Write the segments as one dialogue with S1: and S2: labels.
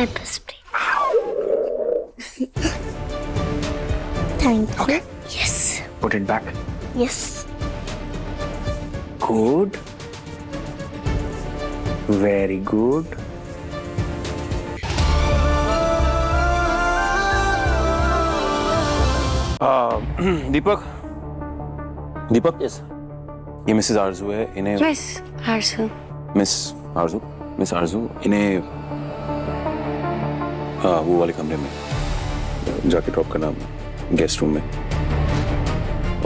S1: Paper spray. Thank you.
S2: Okay.
S1: Yes
S2: Put it back.
S1: Yes.
S2: Good. Very good.
S3: Deepak, Deepak,
S4: yes
S3: ये Mrs आरजू है। इन्हें
S1: miss आरजू।
S3: Miss आरजू इन्हें वो वाले कमरे में जाके ड्रॉप करना, गेस्ट रूम में।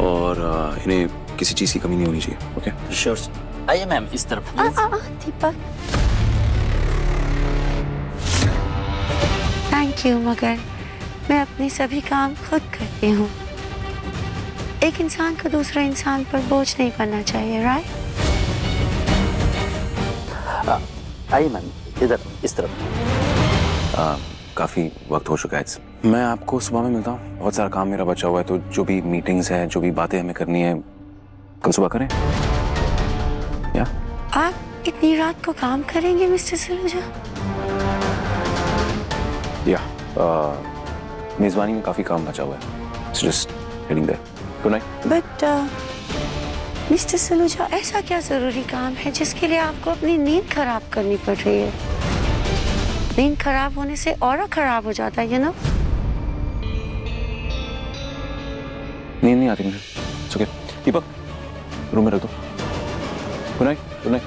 S3: और इन्हें किसी चीज की कमी नहीं होनी चाहिए। ओके?
S4: श्योर। आइए मैम, इस तरफ
S1: दीपक थैंक यू, मगर मैं अपने सभी काम खुद करती हूँ। एक इंसान को दूसरे इंसान पर बोझ नहीं बनना चाहिए, राइट?
S4: आइए मैम, इधर इस तरफ।
S3: काफी वक्त हो चुका है। मैं आपको सुबह में मिलता हूँ। बहुत सारा काम मेरा बचा हुआ है, तो जो भी मीटिंग्स है, जो भी बातें हमें करनी है, कल सुबह करें। या
S1: आप इतनी रात को काम करेंगे मिस्टर सलूजा?
S3: या मेजबानी में काफी काम बचा हुआ है। Just heading there. Good night.
S1: But mister Saluja, ऐसा क्या जरूरी काम है जिसके लिए आपको अपनी नींद खराब करनी पड़ रही है? नींद खराब होने से और खराब हो जाता है, यू नो।
S3: नींद नहीं आती मुझे। ओके दीपक, रूम में रख दो। Good night. Good night.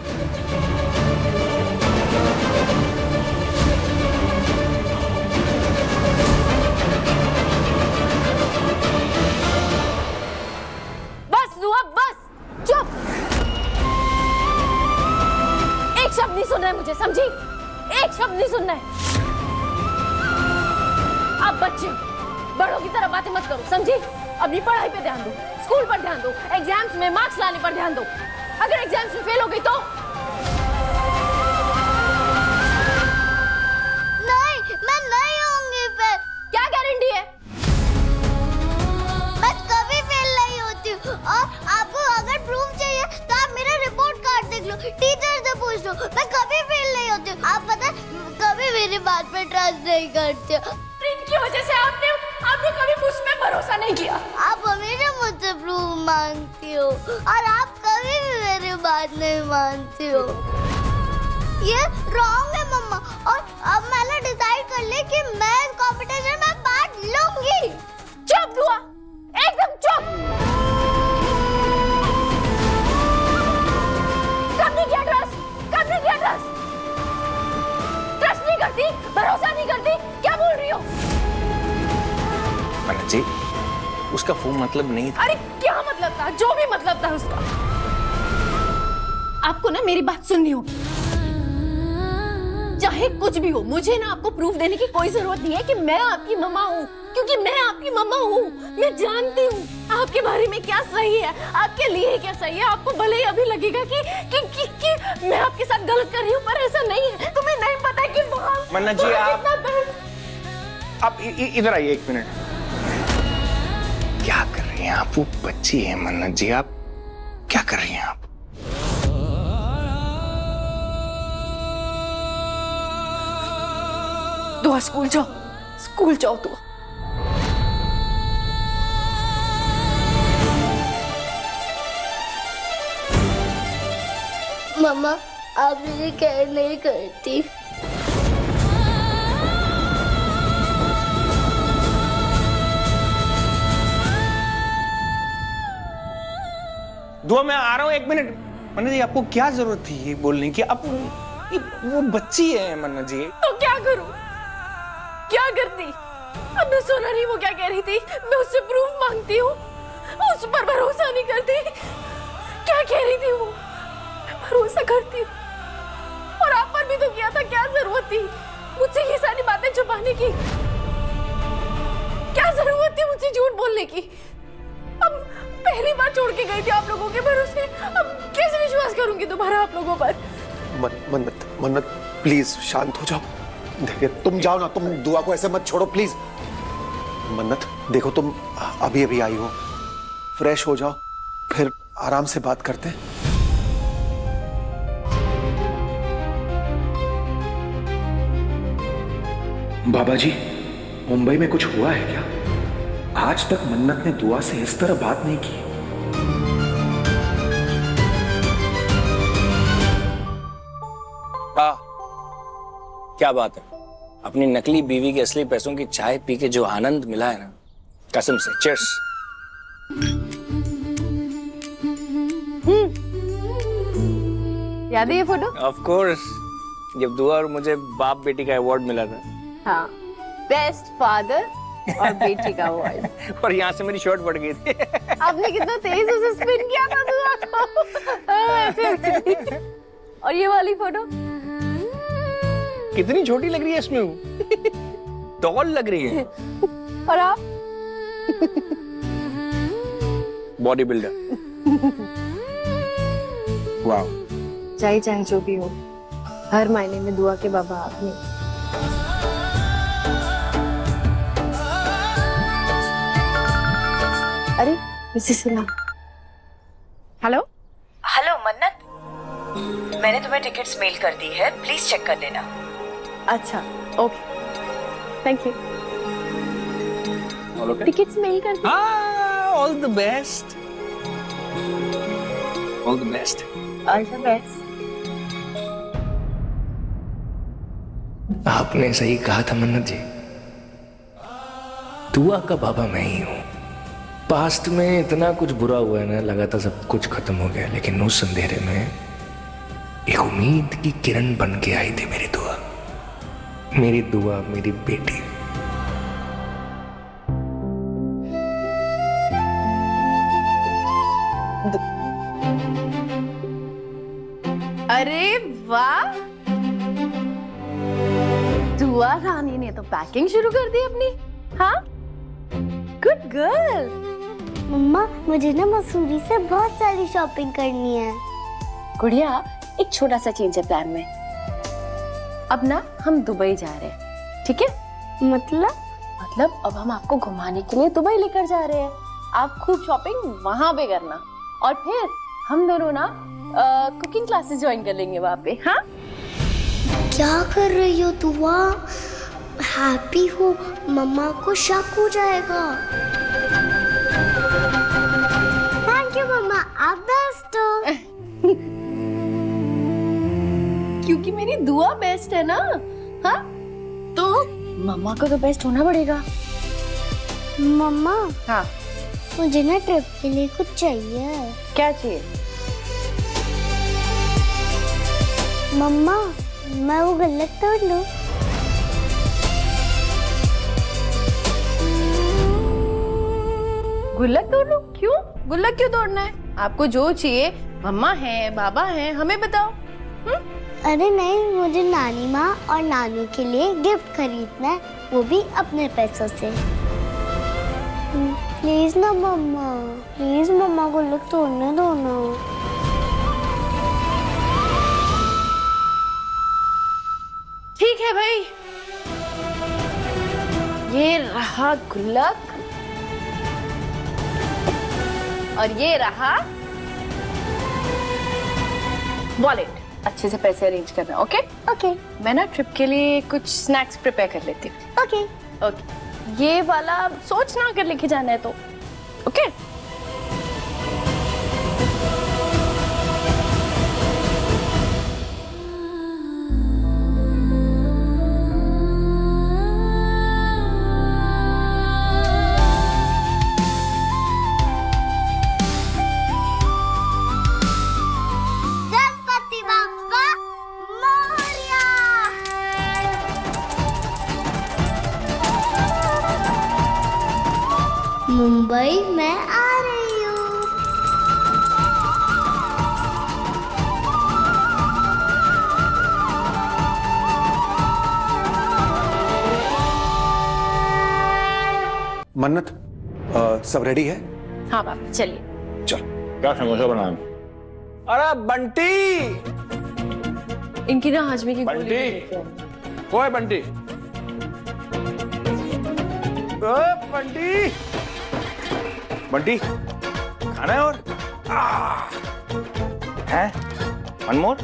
S5: बस दुआ, बस चुप। एक शब्द नहीं सुनना है मुझे, समझी? एक शब्द नहीं सुनना है। आप बच्चे हो, बड़ों की तरह बातें मत करो, समझी? अपनी पढ़ाई पे ध्यान दो, स्कूल पर ध्यान दो, एग्जाम्स में मार्क्स लाने पर ध्यान दो। अगर एग्जाम्स में फेल हो गई तो?
S1: नहीं, मैं नहीं होंगी फिर।
S5: क्या गारंटी है?
S1: मैं कभी फेल नहीं होती हूँ। और आपको अगर प्रूफ चाहिए तो आप मेरा रिपोर्ट कार्ड देख लो, टीचर से पूछ लो। मैं कभी फेल नहीं होती हूँ। आप पता है, कभी मेरी बात पे ट्रस्ट नहीं करते हो।
S5: इनकी वजह से आपने कभी मुझ पे भरोसा नहीं किया।
S1: आप हमेशा मुझसे प्रूफ मांगती हो और आप कभी भी मेरी बात नहीं मानती हो। ये रॉन्ग है मम्मा, और अब मैंने डिसाइड कर लिया कि मैं इस कंपटीशन में पार्ट लूंगी।
S5: चुप दुआ, एकदम चुप। कब नहीं किया ट्रस्ट? कब नहीं किया ट्रस्ट? ट्रस्ट नहीं करती, भरोसा नहीं करती, क्या बोल रही हो?
S2: मनोज जी, उसका वो मतलब नहीं था।
S5: अरे क्या मतलब था? जो भी मतलब था उसका। आपको ना मेरी बात सुननी होगी। चाहे कुछ भी हो, मुझे ना आपको प्रूफ देने की कोई जरूरत नहीं है कि मैं आपकी मम्मा हूँ, क्योंकि मैं आपकी मम्मा हूँ। मैं जानती हूँ आपके बारे में क्या सही है, आपके लिए क्या सही है। आपको भले ही अभी लगेगा कि मैं आपके साथ गलत कर रही हूँ, पर ऐसा नहीं है। तुम्हें नहीं पता कि वहाँ
S2: मनोज जी, आप
S5: कितना दर्द।
S2: आप इधर आइए एक मिनट। क्या कर रही हैं आप? वो बच्ची है मनोज जी, आप क्या कर रही हैं आप?
S5: दुआ स्कूल जाओ, स्कूल जाओ दुआ।
S1: मम्मा, आप मुझे केयर नहीं करती।
S2: दुआ, मैं आ रहा हूँ, एक मिनट। मनोज जी, आपको क्या जरूरत थी ये बोलने की? आप वो बच्ची है मनोज जी।
S5: तो क्या करूं? क्या करती? अब मैं सुना नहीं वो क्या कह रही थी। मैं उससे प्रूफ मांगती हूँ, उस पर भरोसा नहीं करती। क्या कह रही थी वो? मैं भरोसा करती हूँ, और आप पर भी तो किया था। क्या जरूरत थी मुझसे ये सारी बातें छुपाने की? क्या जरूरत थी मुझसे झूठ बोलने की? अब पहली बार छोड़ के गई थी आप लोगों के भरोसे, अब कैसे विश्वास करूंगी दोबारा आप लोगों पर?
S6: मन्नत, मन्नत प्लीज शांत हो जाओ। देखिए, तुम जाओ ना, तुम दुआ को ऐसे मत छोड़ो प्लीज। मन्नत देखो, तुम अभी अभी आई हो, फ्रेश हो जाओ, फिर आराम से बात करते हैं। बाबा जी, मुंबई में कुछ हुआ है क्या? आज तक मन्नत ने दुआ से इस तरह बात नहीं की।
S2: क्या बात है, अपनी नकली बीवी के असली पैसों की चाय पी के जो आनंद मिला है ना, कसम से चीयर्स।
S5: याद है ये फोटो?
S2: ऑफ कोर्स, जब दुआ और मुझे बाप बेटी का अवार्ड मिला था।
S5: हाँ, बेस्ट फादर और बेटी का अवार्ड।
S2: पर यहाँ से मेरी शर्ट पड़ गई थी।
S5: आपने कितना तेज उसे स्पिन किया था दुआ को। ऐसे। और ये वाली फोटो
S2: कितनी छोटी लग रही है इसमें वो। डॉल लग रही है।
S5: और आप
S2: बॉडी बिल्डर। वाह।
S5: चाहे जो भी हो, हर मायने में दुआ के बाबा आपने। अरे मिसेस सिन्हा। हेलो
S7: हेलो मन्नत, मैंने तुम्हें टिकट्स मेल कर दी है, प्लीज चेक कर लेना।
S5: अच्छा okay, thank you. Tickets mail कर दी।
S2: All the best. All the best.
S5: All the best.
S2: आपने सही कहा था मन्नत जी, दुआ का बाबा मैं ही हूं। पास्ट में इतना कुछ बुरा हुआ है ना, लगा था सब कुछ खत्म हो गया, लेकिन उस अंधेरे में एक उम्मीद की किरण बन के आई थी मेरी दुआ। मेरी दुआ, मेरी बेटी।
S5: अरे वाह, दुआ रानी ने तो पैकिंग शुरू कर दी अपनी। हाँ, गुड गर्ल।
S1: मम्मा, मुझे ना मसूरी से बहुत सारी शॉपिंग करनी है।
S5: गुड़िया, एक छोटा सा चेंज है प्लान में। अब ना हम दुबई जा रहे हैं, ठीक है?
S1: मतलब
S5: अब हम आपको घुमाने के लिए दुबई लेकर जा रहे हैं। आप खूब शॉपिंग वहां पे करना, और फिर हम दोनों ना कुकिंग क्लासेस ज्वाइन कर लेंगे वहां पे। हाँ,
S1: क्या कर रही हो दुआ? हैप्पी हो, मम्मा को शक हो जाएगा। थैंक यू मम्मा, आप बेस्ट हो।
S5: क्योंकि मेरी दुआ बेस्ट है ना। हाँ, तो मम्मा को तो बेस्ट होना पड़ेगा।
S1: मम्मा,
S5: हाँ,
S1: मुझे ना ट्रिप के लिए कुछ चाहिए।
S5: क्या चाहिए?
S1: मम्मा, मैं वो गुल्लक तोड़ लूं?
S5: गुल्लक तोड़ लो? क्यों गुल्लक क्यों तोड़ना है? आपको जो चाहिए, मम्मा है, बाबा है, हमें बताओ।
S1: अरे नहीं, मुझे नानी माँ और नानू के लिए गिफ्ट खरीदना है, वो भी अपने पैसों से। प्लीज ना मम्मा, प्लीज मम्मा, गुल्लक तोड़ने दो ना।
S5: ठीक है भाई, ये रहा गुल्लक और ये रहा वॉलेट। अच्छे से पैसे अरेंज करना, ओके?
S1: ओके
S5: मैं ना ट्रिप के लिए कुछ स्नैक्स प्रिपेयर कर लेती हूँ।
S1: ओके।
S5: ओके, ये वाला सोच ना कर लेके जाना है तो, ओके?
S1: गणपति बाप्पा मोरया। मुंबई में आ रही हूँ।
S6: मन्नत, सब रेडी है?
S5: हाँ बाबा, चलिए।
S6: चल।
S2: क्या समोसा बनाया? अरे बंटी,
S5: इनकी ना हाजमे की गोली
S2: बंटी,
S5: लेके आना।
S2: ओए बंटी, ओए बंटी, बंटी, खाना है और? है? One more?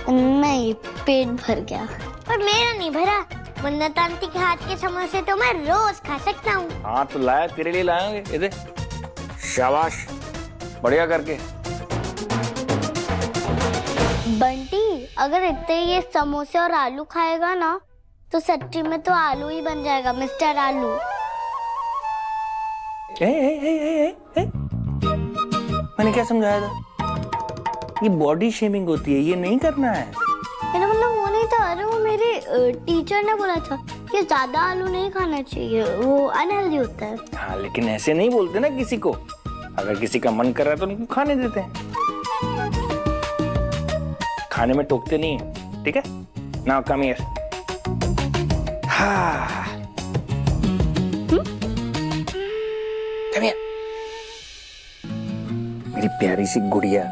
S1: नहीं, पेट भर गया। पर मेरा नहीं भरा, मन्नत आंटी के हाथ के समोसे तो मैं रोज खा सकता हूँ।
S2: हाँ तो लाया, तेरे लिए लाएंगे। इधर शाबाश, बढ़िया करके।
S1: बंटी अगर इतने ये समोसे और आलू खाएगा ना तो सच्ची में तो आलू ही बन जाएगा, मिस्टर आलू।
S2: मैंने क्या समझाया था? ये बॉडी शेमिंग होती है, ये नहीं करना है।
S1: मेरा मतलब वो नहीं था, अरे वो मेरे टीचर ने बोला था कि ज्यादा आलू नहीं खाना चाहिए, वो अनहेल्दी होता है।
S2: हाँ लेकिन ऐसे नहीं बोलते ना किसी को। अगर किसी का मन कर रहा है तो उनको खाने देते हैं, खाने में टोकते नहीं है, ठीक है? Now come here. हाँ कम हियर। मेरी प्यारी सी गुड़िया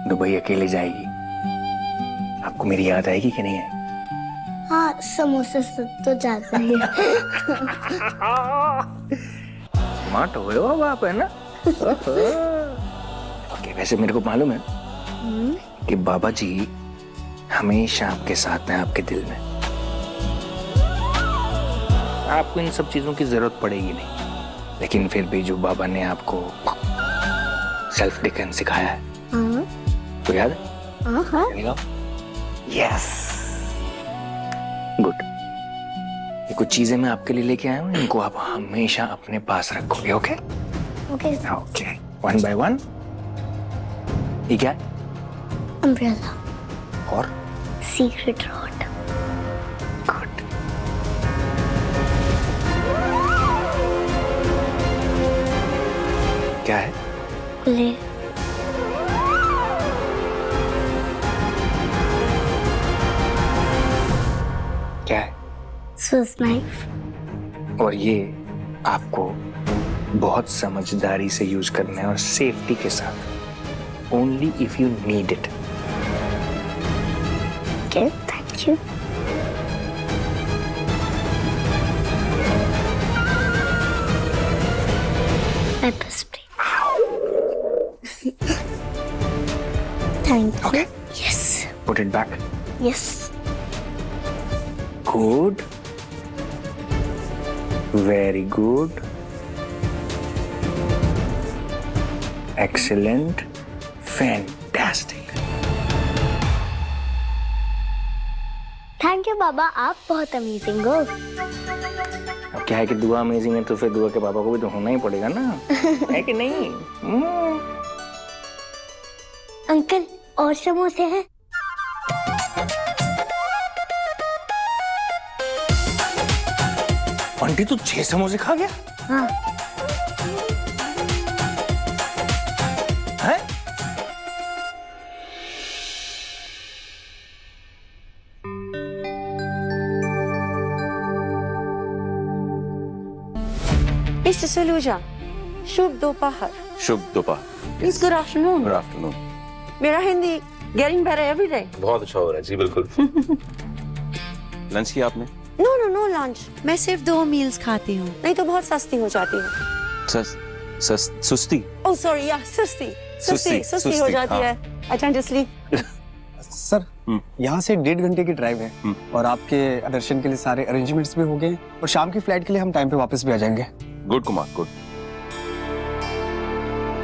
S2: दुबई अकेले जाएगी, आपको मेरी याद आएगी कि नहीं है?
S1: हाँ समोसे से तो जाता ही है।
S2: स्मार्ट हो गए हो अब आप, है ना? ओके, वैसे मेरे को मालूम है कि बाबा जी हमेशा आपके साथ हैं, आपके दिल में। आपको इन सब चीजों की जरूरत पड़ेगी नहीं, लेकिन फिर भी जो बाबा ने आपको सेल्फ डिफेंस सिखाया है,
S1: हाँ
S2: तो याद है?
S1: हाँ।
S2: Yes, good. ये कुछ चीजें मैं आपके लिए लेके आया हूँ, इनको आप हमेशा अपने पास रखोगे। Okay
S1: okay.
S2: Okay, one by one. ये क्या है?
S1: अम्ब्रेला
S2: और
S1: सीक्रेट रॉड।
S2: गुड। क्या है?
S1: ले
S2: क्या है?
S1: Swiss knife.
S2: और ये आपको बहुत समझदारी से यूज करना है और सेफ्टी के साथ। Only if you need it.
S1: Okay, thank you. Paper spray. Thank you.
S2: Okay.
S1: Yes
S2: Put it back.
S1: Yes.
S2: Good. Very good. Excellent. Fantastic.
S1: Thank you बाबा, आप बहुत अमेजिंग हो।
S2: अब क्या है कि दुआ अमेजिंग है तो फिर दुआ के पापा को भी तो होना ही पड़ेगा ना, है कि नहीं?
S1: अंकल और समोसे हैं?
S2: आंटी तू 6 समोसे खा गया?
S1: हाँ।
S2: है?
S8: Mr. Saluja, शुभ दोपहर।
S3: शुभ दोपहर।
S8: Please, good afternoon.
S3: Good afternoon.
S8: मेरा Hindi getting better every day.
S3: बहुत अच्छा हो रहा है जी, बिल्कुल। लंच किया आपने?
S8: No, no, no lunch. मैं सिर्फ 2 meals खाती हूँ, नहीं तो बहुत सस्ती हो जाती है।
S3: सुस्ती?
S8: Oh, sorry, yeah, सुस्ती हो जाती
S3: हाँ।
S8: है। I tend to sleep.
S6: Sir यहाँ से 1.5 घंटे की ड्राइव है और आपके दर्शन के लिए सारे अरेंजमेंट्स भी हो गए और शाम की फ्लाइट के लिए हम टाइम पे वापस भी आ जाएंगे।
S3: Good Kumar, good.